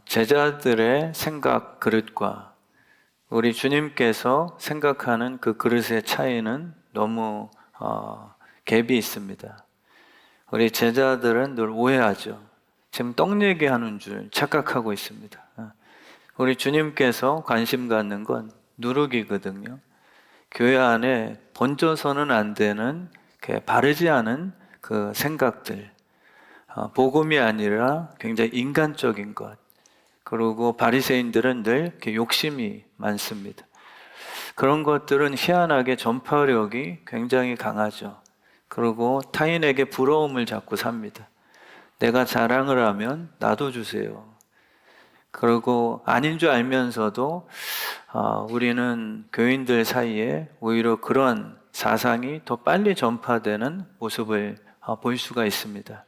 제자들의 생각 그릇과 우리 주님께서 생각하는 그 그릇의 차이는 너무 갭이 있습니다. 우리 제자들은 늘 오해하죠. 지금 떡 얘기하는 줄 착각하고 있습니다. 우리 주님께서 관심 갖는 건 누룩이거든요. 교회 안에 번져서는 안 되는 바르지 않은 그 생각들, 복음이 아니라 굉장히 인간적인 것, 그리고 바리새인들은 늘 이렇게 욕심이 많습니다. 그런 것들은 희한하게 전파력이 굉장히 강하죠. 그리고 타인에게 부러움을 자꾸 삽니다. 내가 자랑을 하면 나도 주세요. 그리고 아닌 줄 알면서도 우리는 교인들 사이에 오히려 그런 사상이 더 빨리 전파되는 모습을 볼 수가 있습니다.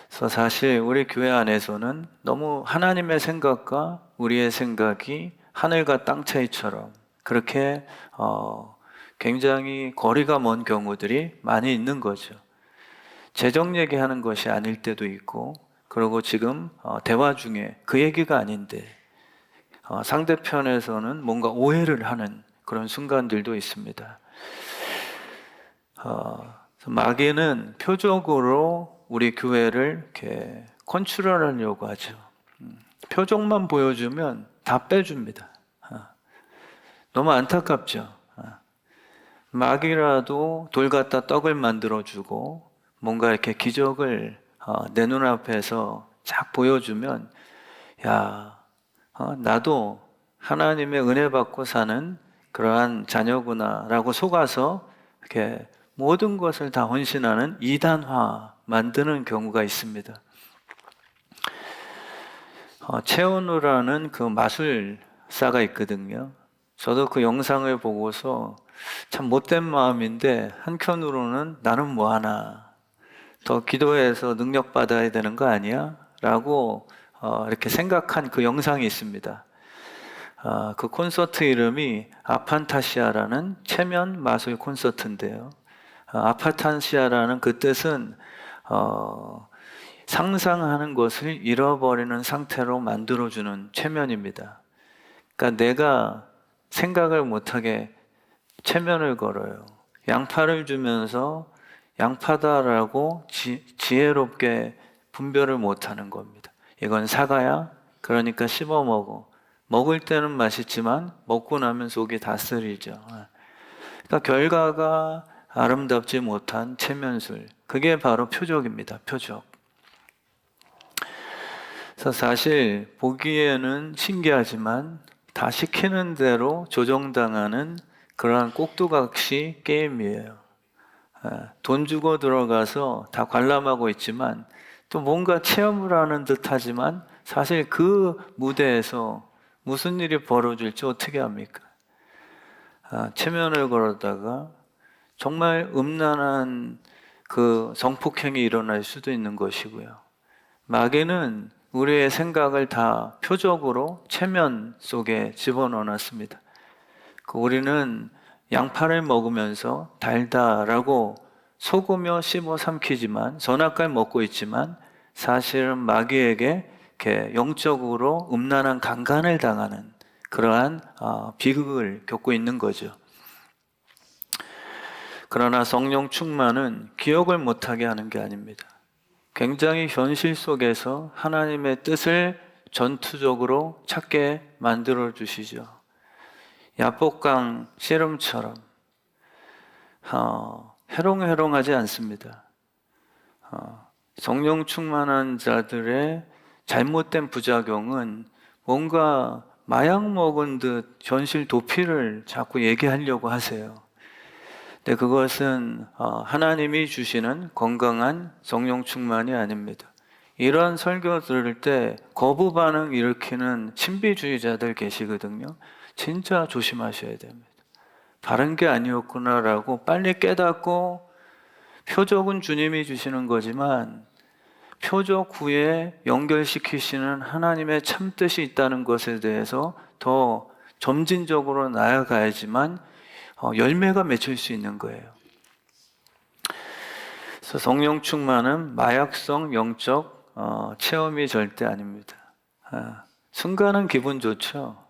그래서 사실 우리 교회 안에서는 너무 하나님의 생각과 우리의 생각이 하늘과 땅 차이처럼 그렇게 굉장히 거리가 먼 경우들이 많이 있는 거죠. 재정 얘기하는 것이 아닐 때도 있고, 그리고 지금 대화 중에 그 얘기가 아닌데 상대편에서는 뭔가 오해를 하는 그런 순간들도 있습니다. 마귀는 표적으로 우리 교회를 이렇게 컨트롤하려고 하죠. 표적만 보여주면 다 빼줍니다. 너무 안타깝죠. 마귀라도 돌 갖다 떡을 만들어주고 뭔가 이렇게 기적을 내 눈앞에서 쫙 보여주면 나도 하나님의 은혜 받고 사는 그러한 자녀구나 라고 속아서 이렇게 모든 것을 다 헌신하는 이단화 만드는 경우가 있습니다. 최은우라는 그 마술사가 있거든요. 저도 그 영상을 보고서 참 못된 마음인데 한편으로는 나는 뭐하나 더 기도해서 능력 받아야 되는 거 아니야? 라고 이렇게 생각한 그 영상이 있습니다. 그 콘서트 이름이 아판타시아라는 체면 마술 콘서트인데요. 아파탄시아라는 그 뜻은 상상하는 것을 잃어버리는 상태로 만들어주는 체면입니다. 그러니까 내가 생각을 못하게 체면을 걸어요. 양파를 주면서 양파다라고 지혜롭게 분별을 못하는 겁니다. 이건 사과야? 그러니까 씹어 먹어. 먹을 때는 맛있지만 먹고 나면 속이 다 쓰리죠. 그러니까 결과가 아름답지 못한 체면술, 그게 바로 표적입니다. 표적. 그래서 사실 보기에는 신기하지만 다 시키는 대로 조정당하는 그러한 꼭두각시 게임이에요. 돈 주고 들어가서 다 관람하고 있지만 또 뭔가 체험을 하는 듯 하지만 사실 그 무대에서 무슨 일이 벌어질지 어떻게 합니까? 체면을 걸었다가 정말 음란한 그 성폭행이 일어날 수도 있는 것이고요. 마귀는 우리의 생각을 다 표적으로 체면 속에 집어넣어놨습니다. 우리는 양파를 먹으면서 달다라고 속으며 씹어 삼키지만 선악과를 먹고 있지만 사실은 마귀에게 이렇게 영적으로 음란한 강간을 당하는 그러한 비극을 겪고 있는 거죠. 그러나 성령 충만은 기억을 못하게 하는 게 아닙니다. 굉장히 현실 속에서 하나님의 뜻을 전투적으로 찾게 만들어 주시죠. 야복강 씨름처럼 해롱해롱하지 않습니다. 성령 충만한 자들의 잘못된 부작용은 뭔가 마약 먹은 듯 현실 도피를 자꾸 얘기하려고 하세요. 근데 그것은 하나님이 주시는 건강한 성령 충만이 아닙니다. 이런 설교 들을 때 거부 반응 일으키는 신비주의자들 계시거든요. 진짜 조심하셔야 됩니다. 바른 게 아니었구나라고 빨리 깨닫고, 표적은 주님이 주시는 거지만 표적 후에 연결시키시는 하나님의 참뜻이 있다는 것에 대해서 더 점진적으로 나아가야지만 열매가 맺힐 수 있는 거예요. 그래서 성령 충만은 마약성 영적 체험이 절대 아닙니다. 순간은 기분 좋죠.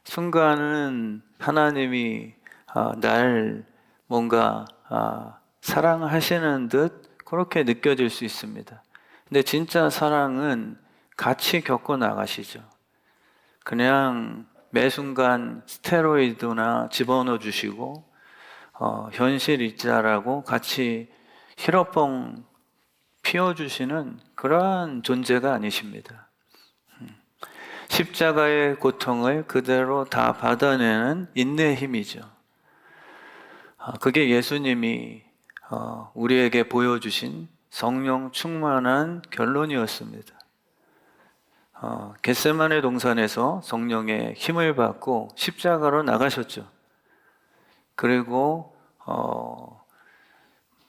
순간은 하나님이 날 뭔가 사랑하시는 듯 그렇게 느껴질 수 있습니다. 근데 진짜 사랑은 같이 겪어 나가시죠. 그냥 매 순간 스테로이드나 집어넣어 주시고 현실 있자라고 같이 히로뽕 피워주시는 그러한 존재가 아니십니다. 십자가의 고통을 그대로 다 받아내는 인내의 힘이죠. 그게 예수님이 우리에게 보여주신 성령 충만한 결론이었습니다. 겟세마네 동산에서 성령의 힘을 받고 십자가로 나가셨죠. 그리고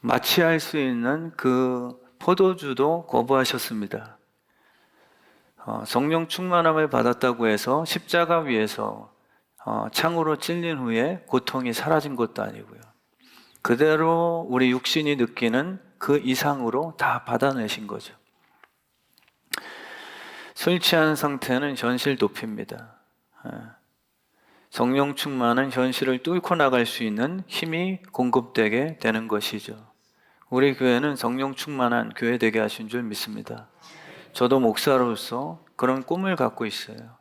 마취할 수 있는 그 포도주도 거부하셨습니다. 성령 충만함을 받았다고 해서 십자가 위에서 창으로 찔린 후에 고통이 사라진 것도 아니고요. 그대로 우리 육신이 느끼는 그 이상으로 다 받아내신 거죠. 술 취한 상태는 현실 도피입니다. 성령 충만은 현실을 뚫고 나갈 수 있는 힘이 공급되게 되는 것이죠. 우리 교회는 성령 충만한 교회 되게 하신 줄 믿습니다. 저도 목사로서 그런 꿈을 갖고 있어요.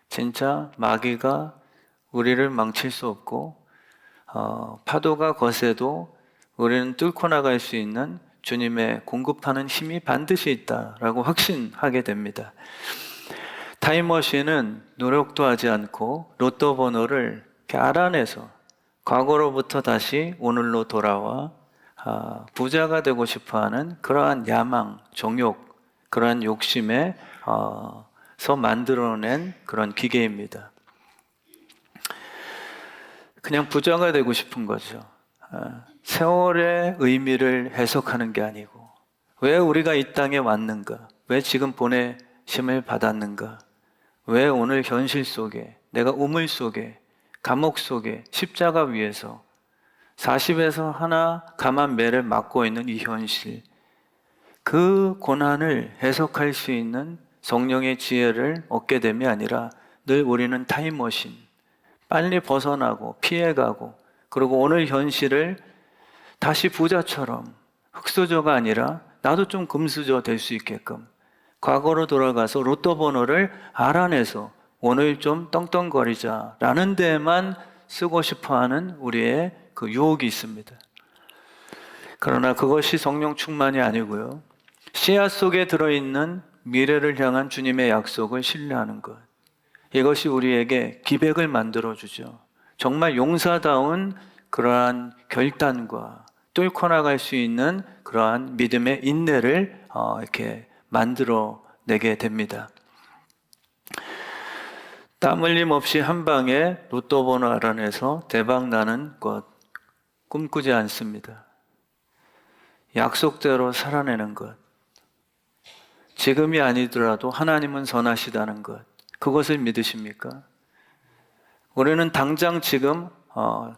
진짜 마귀가 우리를 망칠 수 없고 파도가 거세도 우리는 뚫고 나갈 수 있는 주님의 공급하는 힘이 반드시 있다라고 확신하게 됩니다. 타임머신은 노력도 하지 않고 로또 번호를 이렇게 알아내서 과거로부터 다시 오늘로 돌아와 부자가 되고 싶어하는 그러한 야망, 정욕, 그러한 욕심에서 만들어낸 그런 기계입니다. 그냥 부자가 되고 싶은 거죠. 세월의 의미를 해석하는 게 아니고 왜 우리가 이 땅에 왔는가? 왜 지금 보내심을 받았는가? 왜 오늘 현실 속에 내가 우물 속에 감옥 속에 십자가 위에서 40에서 하나 감한 매를 맞고 있는 이 현실, 그 고난을 해석할 수 있는 성령의 지혜를 얻게 됨이 아니라 늘 우리는 타임머신, 빨리 벗어나고 피해가고 그리고 오늘 현실을 다시 부자처럼 흙수저가 아니라 나도 좀 금수저 될 수 있게끔 과거로 돌아가서 로또 번호를 알아내서 오늘 좀 떵떵거리자라는 데에만 쓰고 싶어하는 우리의 그 유혹이 있습니다. 그러나 그것이 성령 충만이 아니고요. 씨앗 속에 들어있는 미래를 향한 주님의 약속을 신뢰하는 것. 이것이 우리에게 기백을 만들어주죠. 정말 용사다운 그러한 결단과 뚫고 나갈 수 있는 그러한 믿음의 인내를 이렇게 만들어내게 됩니다. 땀 흘림 없이 한 방에 로또 번호 알아내서 대박 나는 것 꿈꾸지 않습니다. 약속대로 살아내는 것, 지금이 아니더라도 하나님은 선하시다는 것, 그것을 믿으십니까? 우리는 당장 지금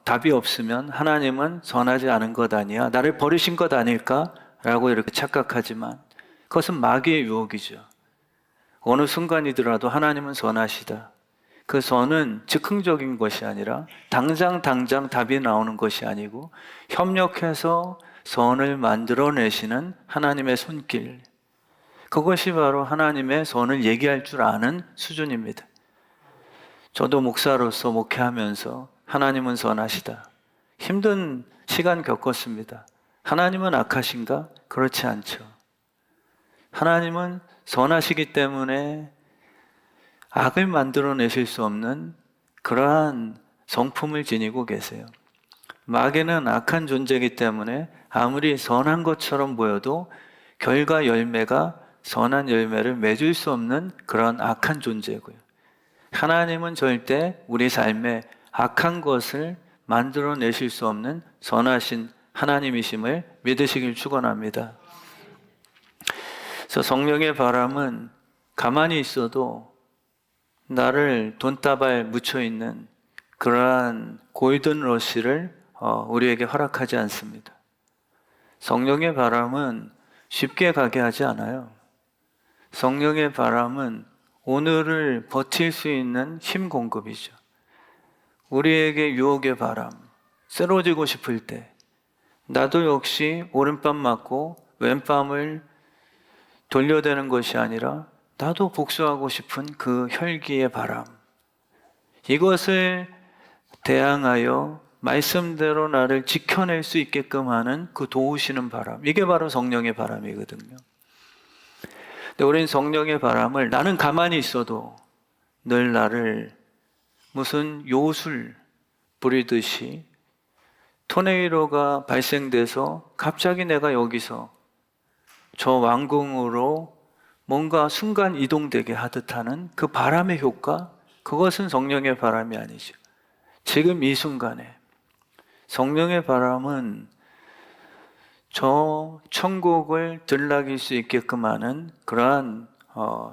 답이 없으면 하나님은 선하지 않은 것 아니야, 나를 버리신 것 아닐까? 라고 이렇게 착각하지만 그것은 마귀의 유혹이죠. 어느 순간이더라도 하나님은 선하시다. 그 선은 즉흥적인 것이 아니라 당장 답이 나오는 것이 아니고 협력해서 선을 만들어내시는 하나님의 손길, 그것이 바로 하나님의 선을 얘기할 줄 아는 수준입니다. 저도 목사로서 목회하면서 하나님은 선하시다. 힘든 시간 겪었습니다. 하나님은 악하신가? 그렇지 않죠. 하나님은 선하시기 때문에 악을 만들어내실 수 없는 그러한 성품을 지니고 계세요. 마귀는 악한 존재이기 때문에 아무리 선한 것처럼 보여도 결과 열매가 선한 열매를 맺을 수 없는 그런 악한 존재고요. 하나님은 절대 우리 삶에 악한 것을 만들어내실 수 없는 선하신 하나님이심을 믿으시길 축원합니다. 그래서 성령의 바람은 가만히 있어도 나를 돈다발 묻혀있는 그러한 골든 러시를 우리에게 허락하지 않습니다. 성령의 바람은 쉽게 가게 하지 않아요. 성령의 바람은 오늘을 버틸 수 있는 힘 공급이죠. 우리에게 유혹의 바람, 쓰러지고 싶을 때 나도 역시 오른밤 맞고 왼밤을 돌려대는 것이 아니라 나도 복수하고 싶은 그 혈기의 바람, 이것을 대항하여 말씀대로 나를 지켜낼 수 있게끔 하는 그 도우시는 바람, 이게 바로 성령의 바람이거든요. 근데 우린 성령의 바람을 나는 가만히 있어도 늘 나를 무슨 요술 부리듯이 토네이도가 발생돼서 갑자기 내가 여기서 저 왕궁으로 뭔가 순간 이동되게 하듯 하는 그 바람의 효과, 그것은 성령의 바람이 아니죠. 지금 이 순간에 성령의 바람은 저 천국을 들락일 수 있게끔 하는 그러한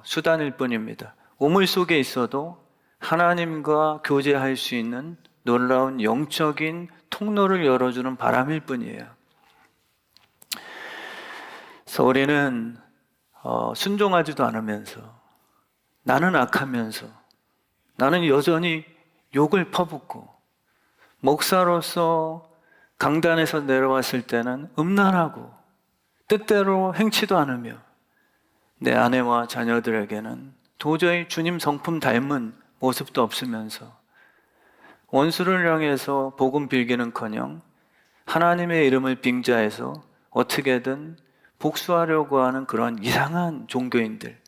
수단일 뿐입니다. 우물 속에 있어도 하나님과 교제할 수 있는 놀라운 영적인 통로를 열어주는 바람일 뿐이에요. 그래서 우리는 순종하지도 않으면서, 나는 악하면서, 나는 여전히 욕을 퍼붓고, 목사로서 강단에서 내려왔을 때는 음란하고 뜻대로 행치도 않으며 내 아내와 자녀들에게는 도저히 주님 성품 닮은 모습도 없으면서 원수를 향해서 복음 빌기는커녕 하나님의 이름을 빙자해서 어떻게든 복수하려고 하는 그런 이상한 종교인들,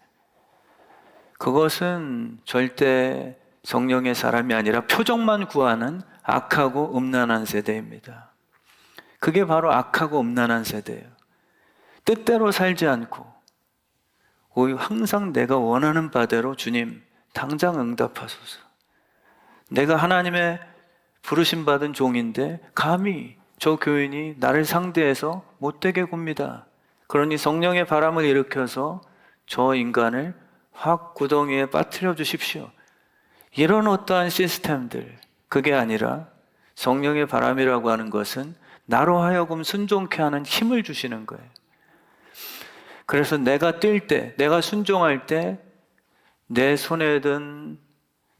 그것은 절대 성령의 사람이 아니라 표적만 구하는 악하고 음란한 세대입니다. 그게 바로 악하고 음란한 세대예요. 뜻대로 살지 않고 오히려 항상 내가 원하는 바대로 주님 당장 응답하소서. 내가 하나님의 부르심 받은 종인데 감히 저 교인이 나를 상대해서 못되게 굽니다. 그러니 성령의 바람을 일으켜서 저 인간을 확 구덩이에 빠뜨려 주십시오. 이런 어떠한 시스템들, 그게 아니라 성령의 바람이라고 하는 것은 나로 하여금 순종케 하는 힘을 주시는 거예요. 그래서 내가 뛸 때, 내가 순종할 때 내 손에 든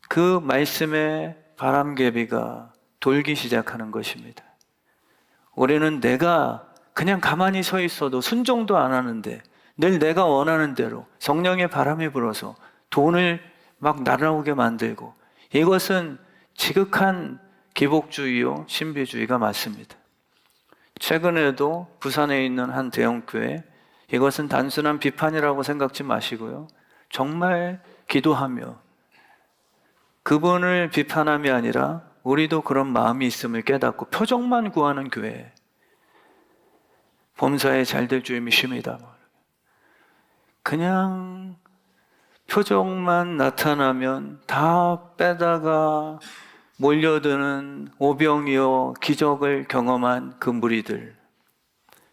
그 말씀의 바람개비가 돌기 시작하는 것입니다. 우리는 내가 그냥 가만히 서 있어도 순종도 안 하는데 늘 내가 원하는 대로 성령의 바람이 불어서 돈을 막 날아오게 만들고, 이것은 지극한 기복주의요 신비주의가 맞습니다. 최근에도 부산에 있는 한 대형교회, 이것은 단순한 비판이라고 생각지 마시고요, 정말 기도하며 그분을 비판함이 아니라 우리도 그런 마음이 있음을 깨닫고 표적만 구하는 교회, 범사에 잘될 주의 믿습니다. 그냥 표적만 나타나면 다 빼다가 몰려드는 오병이어 기적을 경험한 그 무리들,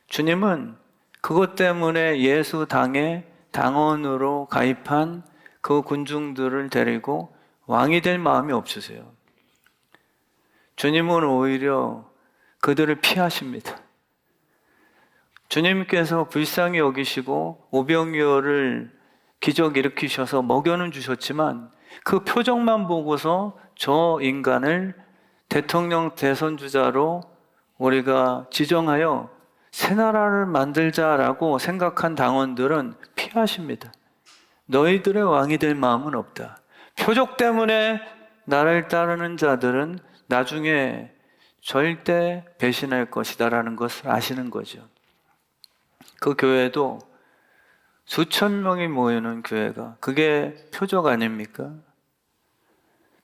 주님은 그것 때문에 예수 당에 당원으로 가입한 그 군중들을 데리고 왕이 될 마음이 없으세요. 주님은 오히려 그들을 피하십니다. 주님께서 불쌍히 여기시고 오병이어를 기적 일으키셔서 먹여는 주셨지만 그 표적만 보고서 저 인간을 대통령 대선주자로 우리가 지정하여 새 나라를 만들자라고 생각한 당원들은 피하십니다. 너희들의 왕이 될 마음은 없다. 표적 때문에 나를 따르는 자들은 나중에 절대 배신할 것이다라는 것을 아시는 거죠. 그 교회도 수천 명이 모이는 교회가, 그게 표적 아닙니까?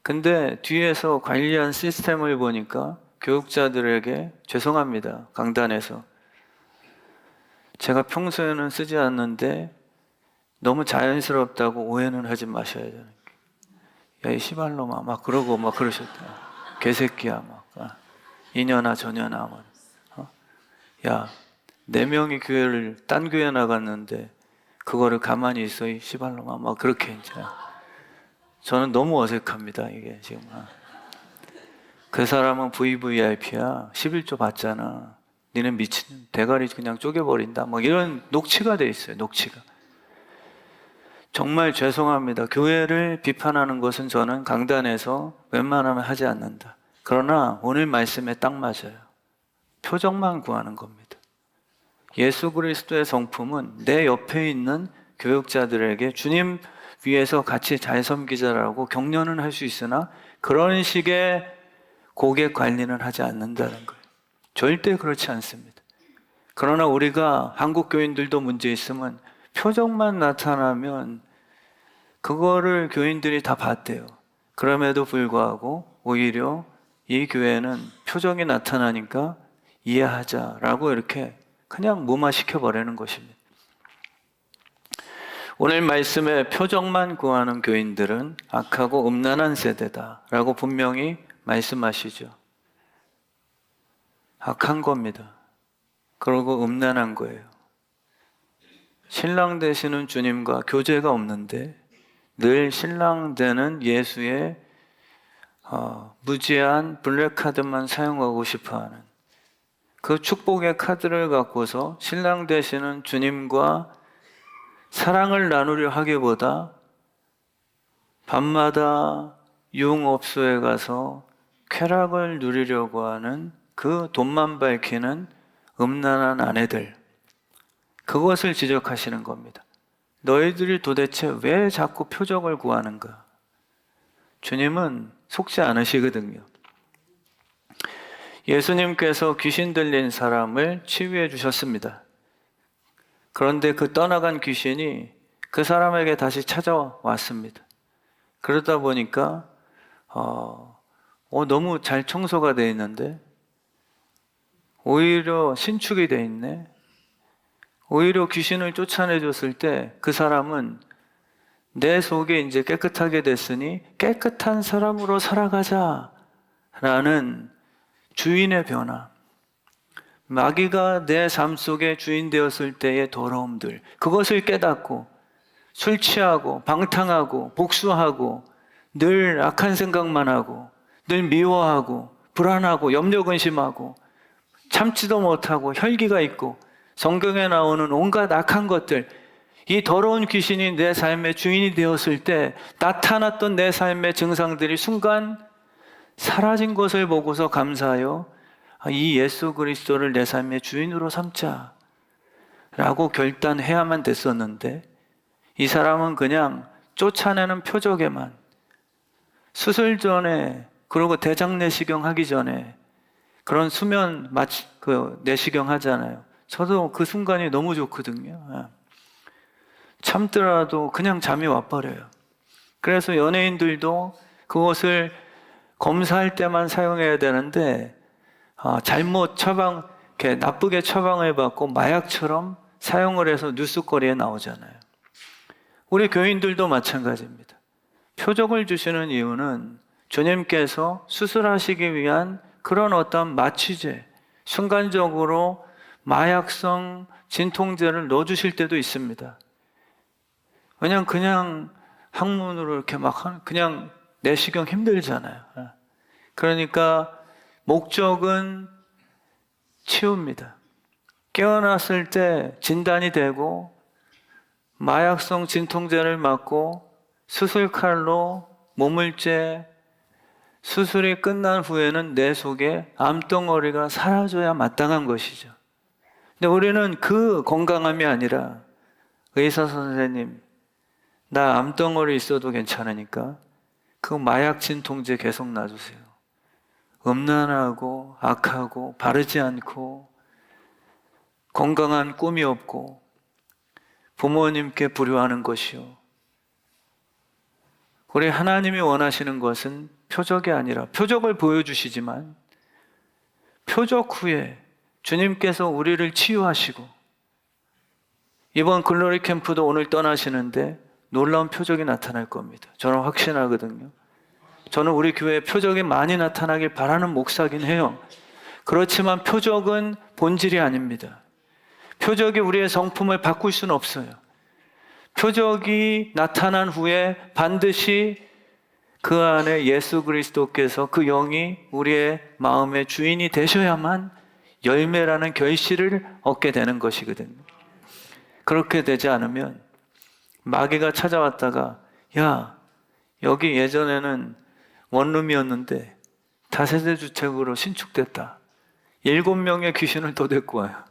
근데 뒤에서 관리한 시스템을 보니까 교육자들에게 죄송합니다. 강단에서 제가 평소에는 쓰지 않는데 너무 자연스럽다고 오해는 하지 마셔야 되는 게, 야, 이 시발놈아 막 그러고 막 그러셨다. 개새끼야 막 이년아 저년아 막. 야, 4명이 교회를 딴 교회 나갔는데 그거를 가만히 있어 이 시발놈아 막 그렇게 이제. 저는 너무 어색합니다 이게 지금. 그 사람은 VVIP야. 11조 받잖아. 니는 미친 대가리 그냥 쪼개버린다. 뭐 이런 녹취가 돼 있어요. 녹취가. 정말 죄송합니다. 교회를 비판하는 것은 저는 강단에서 웬만하면 하지 않는다. 그러나 오늘 말씀에 딱 맞아요. 표적만 구하는 겁니다. 예수 그리스도의 성품은 내 옆에 있는 교육자들에게 주님 위해서 같이 잘 섬기자라고 격려는 할 수 있으나 그런 식의 고객 관리는 하지 않는다는 거예요. 절대 그렇지 않습니다. 그러나 우리가 한국 교인들도 문제 있으면 표적만 나타나면 그거를 교인들이 다 봤대요. 그럼에도 불구하고 오히려 이 교회는 표적이 나타나니까 이해하자라고 이렇게 그냥 무마시켜버리는 것입니다. 오늘 말씀에 표적만 구하는 교인들은 악하고 음란한 세대다라고 분명히 말씀하시죠. 악한 겁니다. 그리고 음란한 거예요. 신랑 되시는 주님과 교제가 없는데 늘 신랑 되는 예수의 무지한 블랙카드만 사용하고 싶어하는 그 축복의 카드를 갖고서 신랑 되시는 주님과 사랑을 나누려 하기보다 밤마다 유흥업소에 가서 쾌락을 누리려고 하는 그 돈만 밝히는 음란한 아내들, 그것을 지적하시는 겁니다. 너희들이 도대체 왜 자꾸 표적을 구하는가? 주님은 속지 않으시거든요. 예수님께서 귀신 들린 사람을 치유해 주셨습니다. 그런데 그 떠나간 귀신이 그 사람에게 다시 찾아왔습니다. 그러다 보니까 너무 잘 청소가 되어 있는데 오히려 신축이 되어 있네. 오히려 귀신을 쫓아내줬을 때 그 사람은 내 속에 이제 깨끗하게 됐으니 깨끗한 사람으로 살아가자라는 주인의 변화. 마귀가 내 삶 속에 주인 되었을 때의 더러움들, 그것을 깨닫고 술 취하고 방탕하고 복수하고 늘 악한 생각만 하고 늘 미워하고 불안하고 염려 근심하고 참지도 못하고 혈기가 있고 성경에 나오는 온갖 악한 것들, 이 더러운 귀신이 내 삶의 주인이 되었을 때 나타났던 내 삶의 증상들이 순간 사라진 것을 보고서 감사하여 이 예수 그리스도를 내 삶의 주인으로 삼자 라고 결단해야만 됐었는데 이 사람은 그냥 쫓아내는 표적에만 수술 전에 그리고 대장 내시경 하기 전에 그런 수면 내시경 하잖아요. 저도 그 순간이 너무 좋거든요. 참더라도 그냥 잠이 와버려요. 그래서 연예인들도 그것을 검사할 때만 사용해야 되는데 잘못 이렇게 나쁘게 처방을 받고 마약처럼 사용을 해서 뉴스거리에 나오잖아요. 우리 교인들도 마찬가지입니다. 표적을 주시는 이유는 주님께서 수술하시기 위한 그런 어떤 마취제, 순간적으로 마약성 진통제를 넣어주실 때도 있습니다. 왜냐면 그냥 항문으로 이렇게 그냥 내시경 힘들잖아요. 그러니까 목적은 치유입니다. 깨어났을 때 진단이 되고 마약성 진통제를 맞고 수술칼로 몸을 째 수술이 끝난 후에는 내 속에 암덩어리가 사라져야 마땅한 것이죠. 근데 우리는 그 건강함이 아니라 의사 선생님, 나 암덩어리 있어도 괜찮으니까 그 마약 진통제 계속 놔주세요. 음란하고 악하고 바르지 않고 건강한 꿈이 없고 부모님께 불효하는 것이요. 우리 하나님이 원하시는 것은 표적이 아니라 표적을 보여주시지만 표적 후에 주님께서 우리를 치유하시고 이번 글로리 캠프도 오늘 떠나시는데 놀라운 표적이 나타날 겁니다. 저는 확신하거든요. 저는 우리 교회에 표적이 많이 나타나길 바라는 목사긴 해요. 그렇지만 표적은 본질이 아닙니다. 표적이 우리의 성품을 바꿀 수는 없어요. 표적이 나타난 후에 반드시 그 안에 예수 그리스도께서 그 영이 우리의 마음의 주인이 되셔야만 열매라는 결실을 얻게 되는 것이거든요. 그렇게 되지 않으면 마귀가 찾아왔다가 야, 여기 예전에는 원룸이었는데 다세대 주택으로 신축됐다. 7명의 귀신을 더 데리고 와요.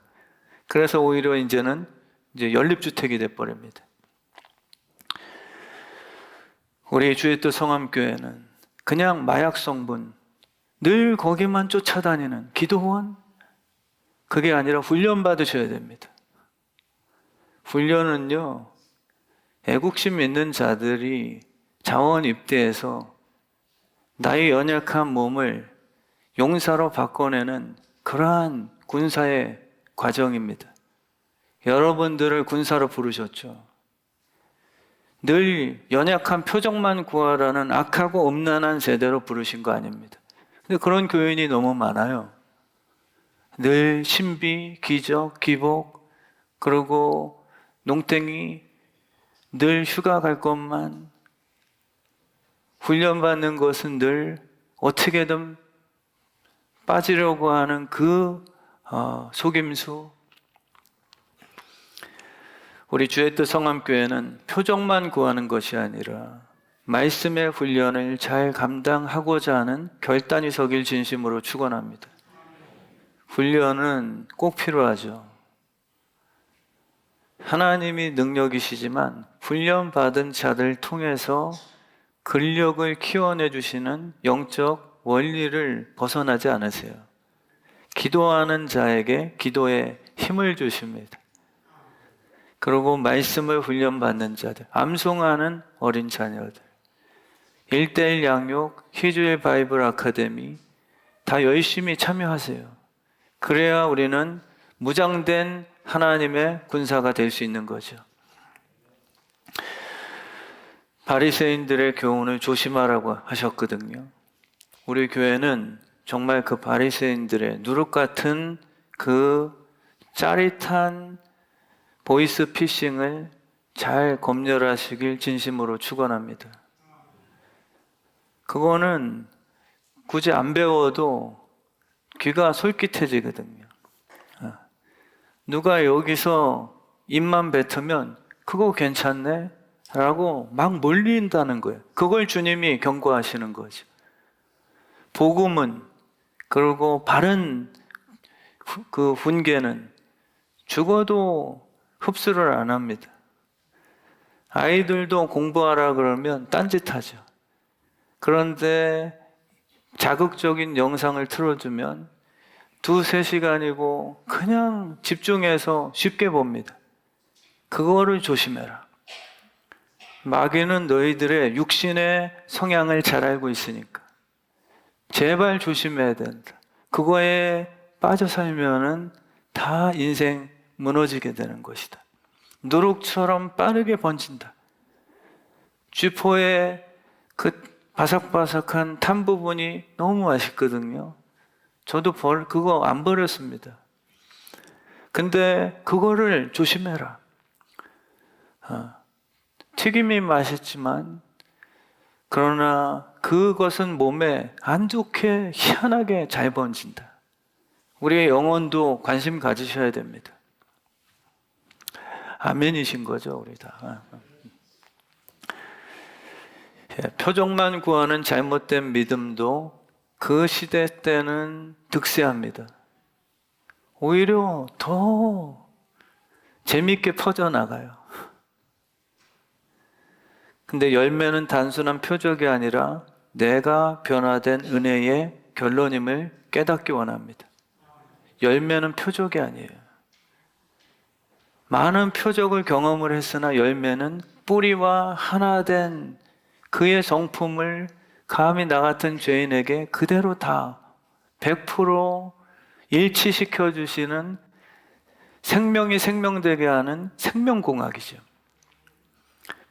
그래서 오히려 이제는 연립주택이 돼버립니다. 우리 주의 뜻 성함교회는 그냥 마약 성분, 늘 거기만 쫓아다니는 기도원? 그게 아니라 훈련 받으셔야 됩니다. 훈련은요, 애국심 있는 자들이 자원 입대해서 나의 연약한 몸을 용사로 바꿔내는 그러한 군사의 과정입니다. 여러분들을 군사로 부르셨죠. 늘 연약한 표적만 구하라는 악하고 음란한 세대로 부르신 거 아닙니다. 근데 그런 교인이 너무 많아요. 늘 신비, 기적, 기복, 그리고 농땡이, 늘 휴가 갈 것만, 훈련받는 것은 늘 어떻게든 빠지려고 하는 그 속임수. 우리 주의 뜻 성함교회는 표적만 구하는 것이 아니라 말씀의 훈련을 잘 감당하고자 하는 결단이 서길 진심으로 축원합니다. 훈련은 꼭 필요하죠. 하나님이 능력이시지만 훈련받은 자들 통해서 근력을 키워내 주시는 영적 원리를 벗어나지 않으세요. 기도하는 자에게 기도에 힘을 주십니다. 그리고 말씀을 훈련받는 자들, 암송하는 어린 자녀들, 1:1 양육, 희주의 바이블 아카데미 다 열심히 참여하세요. 그래야 우리는 무장된 하나님의 군사가 될 수 있는 거죠. 바리새인들의 교훈을 조심하라고 하셨거든요. 우리 교회는 정말 그 바리새인들의 누룩 같은 그 짜릿한 보이스 피싱을 잘 검열하시길 진심으로 축원합니다. 그거는 굳이 안 배워도 귀가 솔깃해지거든요. 누가 여기서 입만 뱉으면 그거 괜찮네? 라고 막 몰린다는 거예요. 그걸 주님이 경고하시는 거죠. 복음은, 그리고 바른 그 훈계는 죽어도 흡수를 안 합니다. 아이들도 공부하라 그러면 딴짓하죠. 그런데 자극적인 영상을 틀어주면 2-3시간이고 그냥 집중해서 쉽게 봅니다. 그거를 조심해라. 마귀는 너희들의 육신의 성향을 잘 알고 있으니까 제발 조심해야 된다. 그거에 빠져 살면은 다 인생 무너지게 되는 것이다. 누룩처럼 빠르게 번진다. 쥐포의 그 바삭바삭한 탄 부분이 너무 맛있거든요. 저도 그거 안 버렸습니다. 근데 그거를 조심해라. 튀김이 맛있지만 그러나 그것은 몸에 안 좋게 희한하게 잘 번진다. 우리의 영혼도 관심 가지셔야 됩니다. 아멘이신 거죠, 우리 다. 표적만 구하는 잘못된 믿음도 그 시대 때는 득세합니다. 오히려 더 재밌게 퍼져나가요. 근데 열매는 단순한 표적이 아니라 내가 변화된 은혜의 결론임을 깨닫기 원합니다. 열매는 표적이 아니에요. 많은 표적을 경험을 했으나 열매는 뿌리와 하나 된 그의 성품을 감히 나 같은 죄인에게 그대로 다 100% 일치시켜 주시는 생명이 생명되게 하는 생명공학이죠.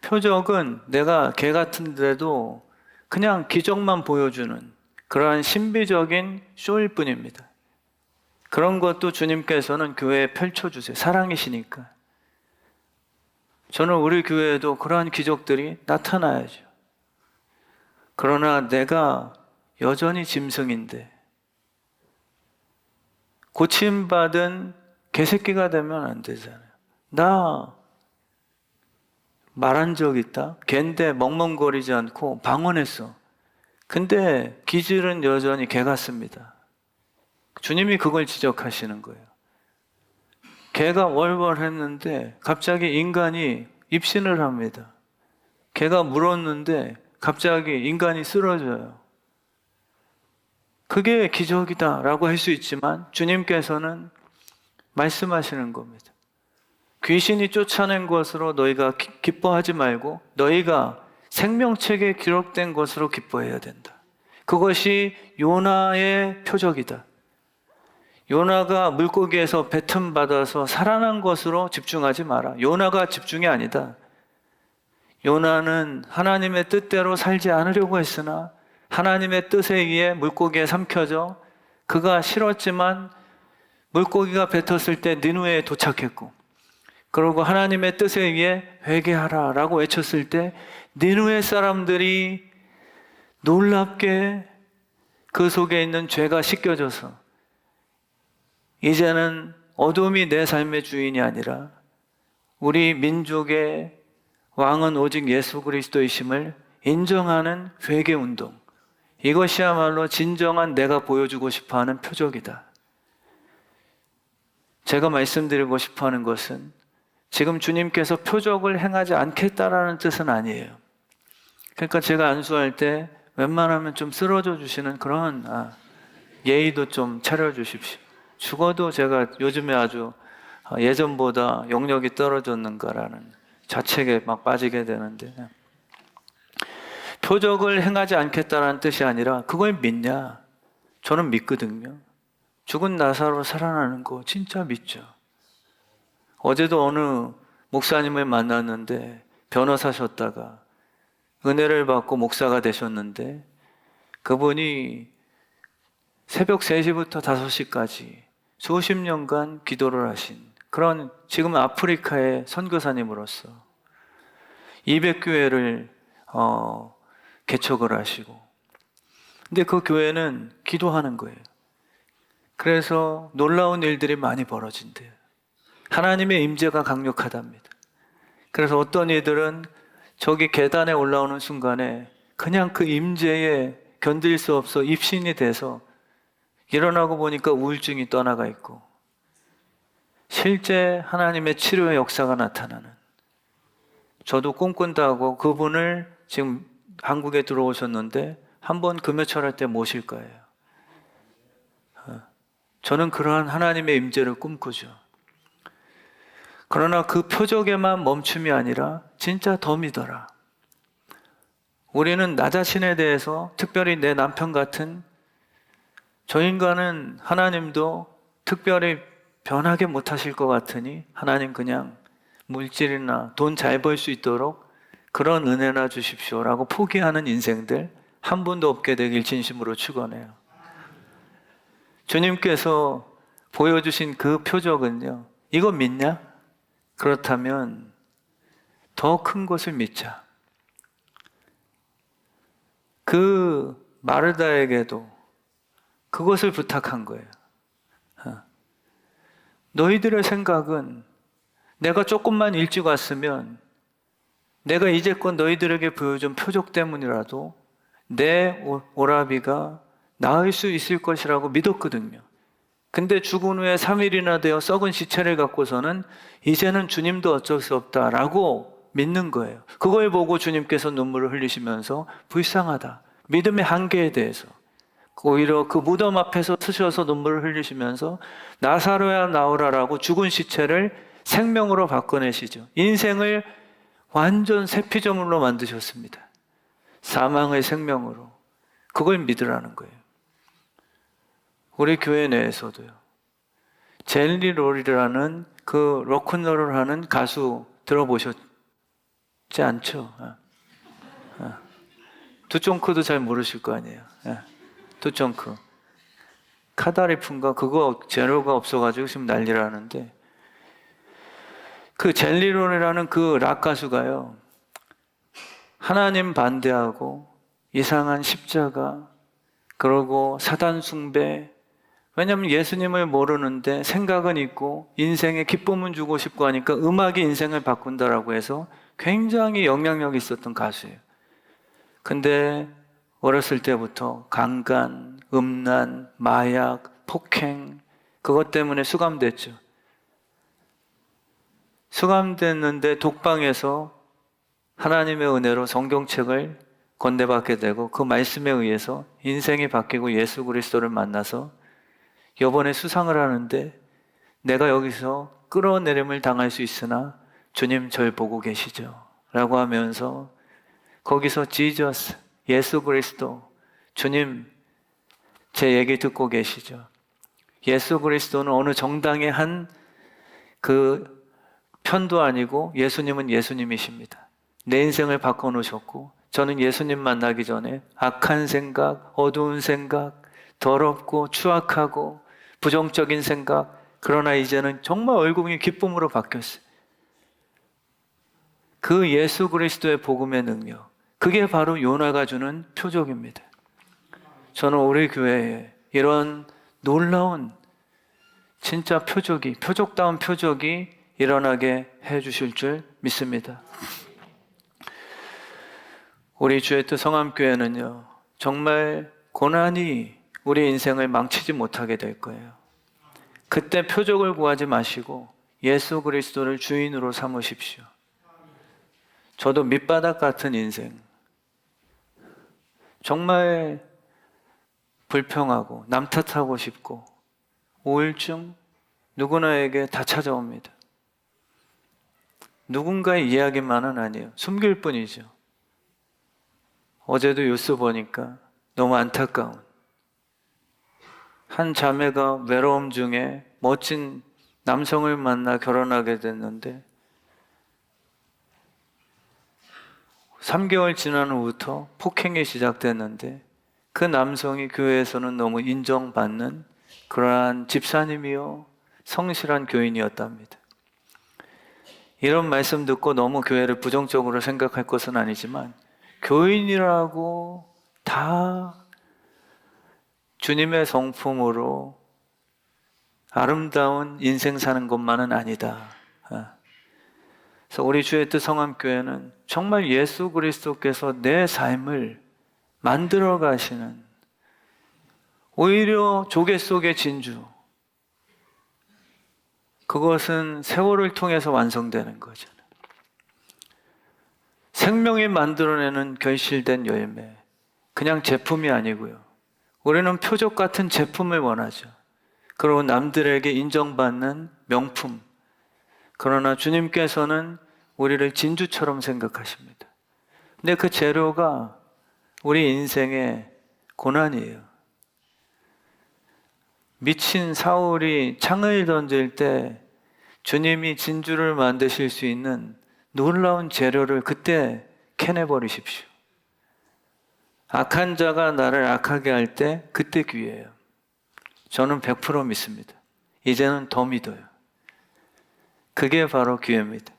표적은 내가 개 같은데도 그냥 기적만 보여주는 그러한 신비적인 쇼일 뿐입니다. 그런 것도 주님께서는 교회에 펼쳐주세요. 사랑이시니까. 저는 우리 교회에도 그러한 기적들이 나타나야죠. 그러나 내가 여전히 짐승인데 고침받은 개새끼가 되면 안 되잖아요. 나 말한 적 있다? 걔인데 멍멍거리지 않고 방언했어. 근데 기질은 여전히 개 같습니다. 주님이 그걸 지적하시는 거예요. 개가 월월했는데 갑자기 인간이 입신을 합니다. 개가 물었는데 갑자기 인간이 쓰러져요. 그게 기적이다라고 할 수 있지만 주님께서는 말씀하시는 겁니다. 귀신이 쫓아낸 것으로 너희가 기뻐하지 말고 너희가 생명책에 기록된 것으로 기뻐해야 된다. 그것이 요나의 표적이다. 요나가 물고기에서 뱉음받아서 살아난 것으로 집중하지 마라. 요나가 집중이 아니다. 요나는 하나님의 뜻대로 살지 않으려고 했으나 하나님의 뜻에 의해 물고기에 삼켜져 그가 싫었지만 물고기가 뱉었을 때 니느웨에 도착했고, 그리고 하나님의 뜻에 의해 회개하라 라고 외쳤을 때 니느웨 사람들이 놀랍게 그 속에 있는 죄가 씻겨져서 이제는 어둠이 내 삶의 주인이 아니라 우리 민족의 왕은 오직 예수 그리스도이심을 인정하는 회개 운동, 이것이야말로 진정한 내가 보여주고 싶어하는 표적이다. 제가 말씀드리고 싶어하는 것은 지금 주님께서 표적을 행하지 않겠다라는 뜻은 아니에요. 그러니까 제가 안수할 때 웬만하면 좀 쓰러져 주시는 그런 예의도 좀 차려주십시오. 죽어도 제가 요즘에 아주 예전보다 영역이 떨어졌는가라는 자책에 막 빠지게 되는데, 표적을 행하지 않겠다라는 뜻이 아니라 그걸 믿냐? 저는 믿거든요. 죽은 나사로 살아나는 거 진짜 믿죠. 어제도 어느 목사님을 만났는데 변호사셨다가 은혜를 받고 목사가 되셨는데 그분이 새벽 3시부터 5시까지 수십 년간 기도를 하신 그런, 지금 아프리카의 선교사님으로서 200교회를 개척을 하시고, 근데 그 교회는 기도하는 거예요. 그래서 놀라운 일들이 많이 벌어진대요. 하나님의 임재가 강력하답니다. 그래서 어떤 이들은 저기 계단에 올라오는 순간에 그냥 그 임재에 견딜 수 없어 입신이 돼서 일어나고 보니까 우울증이 떠나가 있고, 실제 하나님의 치료의 역사가 나타나는, 저도 꿈꾼다고 그분을 지금 한국에 들어오셨는데 한번 금요철 때 모실 거예요. 저는 그러한 하나님의 임재를 꿈꾸죠. 그러나 그 표적에만 멈춤이 아니라 진짜 더 믿어라. 우리는 나 자신에 대해서, 특별히 내 남편 같은 저 인간은 하나님도 특별히 변하게 못하실 것 같으니 하나님 그냥 물질이나 돈 잘 벌 수 있도록 그런 은혜나 주십시오라고 포기하는 인생들 한 분도 없게 되길 진심으로 축원해요. 주님께서 보여주신 그 표적은요, 이거 믿냐? 그렇다면 더 큰 것을 믿자. 그 마르다에게도 그것을 부탁한 거예요. 너희들의 생각은 내가 조금만 일찍 왔으면 내가 이제껏 너희들에게 보여준 표적 때문이라도 내 오라비가 나을 수 있을 것이라고 믿었거든요. 근데 죽은 후에 3일이나 되어 썩은 시체를 갖고서는 이제는 주님도 어쩔 수 없다라고 믿는 거예요. 그걸 보고 주님께서 눈물을 흘리시면서 불쌍하다, 믿음의 한계에 대해서 오히려 그 무덤 앞에서 쓰셔서 눈물을 흘리시면서 나사로야 나오라라고 죽은 시체를 생명으로 바꿔내시죠. 인생을 완전 새 피조물로 만드셨습니다. 사망의 생명으로. 그걸 믿으라는 거예요. 우리 교회 내에서도요, 젤리 롤이라는 그 로큰롤을 하는 가수 들어보셨지 않죠? 두쫑크도 잘 모르실 거 아니에요. 두쫑크. 카다리프인가 그거 재료가 없어가지고 지금 난리라는데, 그 젤리롤이라는 그 락 가수가요, 하나님 반대하고 이상한 십자가, 그리고 사단 숭배, 왜냐하면 예수님을 모르는데 생각은 있고 인생에 기쁨은 주고 싶고 하니까 음악이 인생을 바꾼다라고 해서 굉장히 영향력이 있었던 가수예요. 근데 어렸을 때부터 강간, 음란, 마약, 폭행, 그것 때문에 수감됐죠. 수감됐는데 독방에서 하나님의 은혜로 성경책을 건네받게 되고 그 말씀에 의해서 인생이 바뀌고 예수 그리스도를 만나서 이번에 수상을 하는데 내가 여기서 끌어내림을 당할 수 있으나 주님 절 보고 계시죠 라고 하면서 거기서 지저스, 예수 그리스도, 주님 제 얘기 듣고 계시죠. 예수 그리스도는 어느 정당의 한 그 편도 아니고 예수님은 예수님이십니다. 내 인생을 바꿔놓으셨고 저는 예수님 만나기 전에 악한 생각, 어두운 생각, 더럽고 추악하고 부정적인 생각, 그러나 이제는 정말 얼굴이 기쁨으로 바뀌었어요. 그 예수 그리스도의 복음의 능력, 그게 바로 요나가 주는 표적입니다. 저는 우리 교회에 이런 놀라운 진짜 표적다운 표적이 일어나게 해주실 줄 믿습니다. 우리 주의 뜻 성암교회는요, 정말 고난이 우리 인생을 망치지 못하게 될 거예요. 그때 표적을 구하지 마시고 예수 그리스도를 주인으로 삼으십시오. 저도 밑바닥 같은 인생, 정말 불평하고 남 탓하고 싶고 우울증 누구나에게 다 찾아옵니다. 누군가의 이야기만은 아니에요. 숨길 뿐이죠. 어제도 뉴스 보니까 너무 안타까운 한 자매가 외로움 중에 멋진 남성을 만나 결혼하게 됐는데 3개월 지난 후부터 폭행이 시작됐는데 그 남성이 교회에서는 너무 인정받는 그러한 집사님이요 성실한 교인이었답니다. 이런 말씀 듣고 너무 교회를 부정적으로 생각할 것은 아니지만 교인이라고 다 주님의 성품으로 아름다운 인생 사는 것만은 아니다. 그래서 우리 주의 뜻 성암교회는 정말 예수 그리스도께서 내 삶을 만들어 가시는 오히려 조개 속의 진주, 그것은 세월을 통해서 완성되는 거잖아요. 생명이 만들어내는 결실된 열매, 그냥 제품이 아니고요. 우리는 표적 같은 제품을 원하죠. 그리고 남들에게 인정받는 명품. 그러나 주님께서는 우리를 진주처럼 생각하십니다. 근데 그 재료가 우리 인생의 고난이에요. 미친 사울이 창을 던질 때 주님이 진주를 만드실 수 있는 놀라운 재료를 그때 캐내버리십시오. 악한 자가 나를 악하게 할 때 그때 기회예요. 저는 100% 믿습니다. 이제는 더 믿어요. 그게 바로 기회입니다.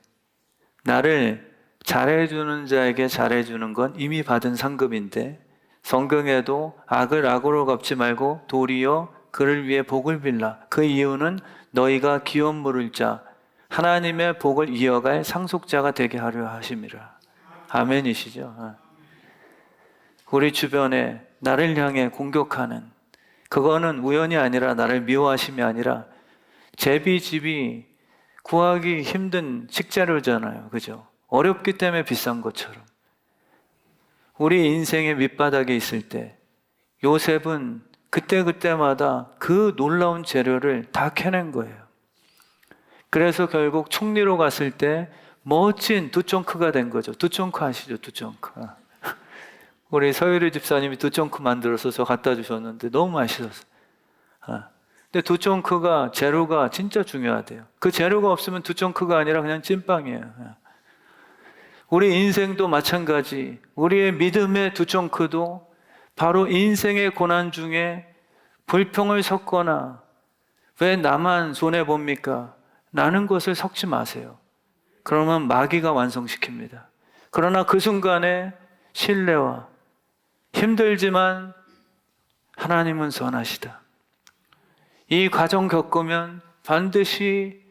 나를 잘해주는 자에게 잘해주는 건 이미 받은 상급인데 성경에도 악을 악으로 갚지 말고 도리어 그를 위해 복을 빌라. 그 이유는 너희가 기업 물을 자 하나님의 복을 이어갈 상속자가 되게 하려 하심이라. 아멘이시죠? 우리 주변에 나를 향해 공격하는, 그거는 우연이 아니라 나를 미워하심이 아니라 제비집이 구하기 힘든 식재료잖아요. 그죠? 어렵기 때문에 비싼 것처럼 우리 인생의 밑바닥에 있을 때 요셉은 그때마다 그 놀라운 재료를 다 캐낸 거예요. 그래서 결국 총리로 갔을 때 멋진 두쫑크가 된 거죠. 두쫑크 아시죠? 두쫑크. 우리 서유리 집사님이 두쫑크 만들어서 저 갖다 주셨는데 너무 맛있었어요. 근데 두쫑크가 재료가 진짜 중요하대요. 그 재료가 없으면 두쫑크가 아니라 그냥 찐빵이에요. 우리 인생도 마찬가지. 우리의 믿음의 두쫑크도 바로 인생의 고난 중에 불평을 섞거나 왜 나만 손해봅니까? 라는 것을 섞지 마세요. 그러면 마귀가 완성시킵니다. 그러나 그 순간에 신뢰와 힘들지만 하나님은 선하시다. 이 과정 겪으면 반드시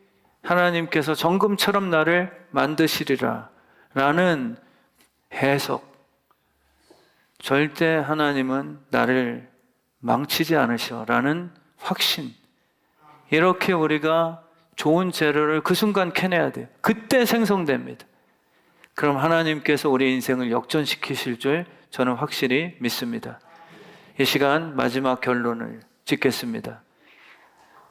하나님께서 정금처럼 나를 만드시리라 라는 해석. 절대 하나님은 나를 망치지 않으셔 라는 확신. 이렇게 우리가 좋은 재료를 그 순간 캐내야 돼요. 그때 생성됩니다. 그럼 하나님께서 우리 인생을 역전시키실 줄 저는 확실히 믿습니다. 이 시간 마지막 결론을 짓겠습니다.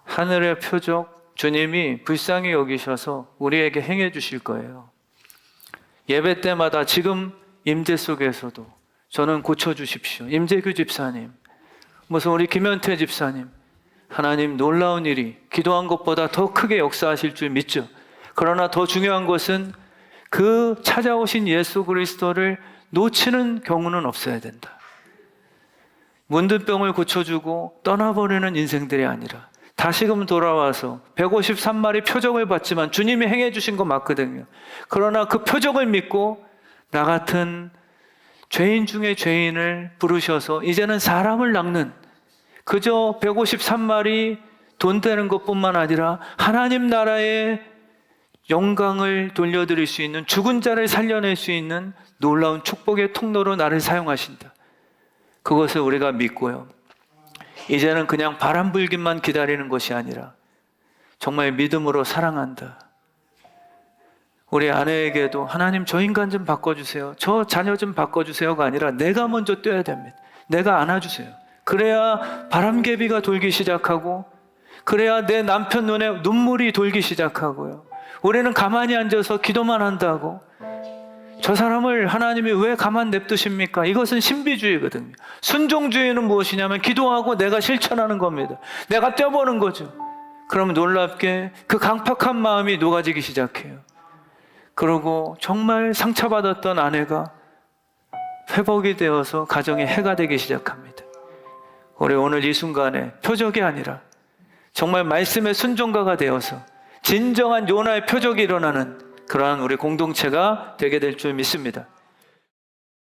하늘의 표적, 주님이 불쌍히 여기셔서 우리에게 행해 주실 거예요. 예배 때마다 지금 임재 속에서도 저는 고쳐주십시오. 임재규 집사님, 무슨 우리 김현태 집사님, 하나님 놀라운 일이 기도한 것보다 더 크게 역사하실 줄 믿죠. 그러나 더 중요한 것은 그 찾아오신 예수 그리스도를 놓치는 경우는 없어야 된다. 문둥병을 고쳐주고 떠나버리는 인생들이 아니라 다시금 돌아와서 153마리 표적을 받지만 주님이 행해 주신 거 맞거든요. 그러나 그 표적을 믿고 나 같은 죄인 중에 죄인을 부르셔서 이제는 사람을 낚는, 그저 153마리 돈 되는 것뿐만 아니라 하나님 나라의 영광을 돌려드릴 수 있는, 죽은 자를 살려낼 수 있는 놀라운 축복의 통로로 나를 사용하신다. 그것을 우리가 믿고요. 이제는 그냥 바람 불기만 기다리는 것이 아니라 정말 믿음으로 사랑한다. 우리 아내에게도 하나님 저 인간 좀 바꿔주세요, 저 자녀 좀 바꿔주세요가 아니라 내가 먼저 뛰어야 됩니다. 내가 안아주세요. 그래야 바람개비가 돌기 시작하고, 그래야 내 남편 눈에 눈물이 돌기 시작하고요. 우리는 가만히 앉아서 기도만 한다고 저 사람을 하나님이 왜 가만 냅두십니까? 이것은 신비주의거든요. 순종주의는 무엇이냐면 기도하고 내가 실천하는 겁니다. 내가 뛰어보는 거죠. 그러면 놀랍게 그 강팍한 마음이 녹아지기 시작해요. 그러고 정말 상처받았던 아내가 회복이 되어서 가정의 해가 되기 시작합니다. 우리 오늘 이 순간에 표적이 아니라 정말 말씀의 순종가가 되어서 진정한 요나의 표적이 일어나는 그러한 우리 공동체가 되게 될 줄 믿습니다.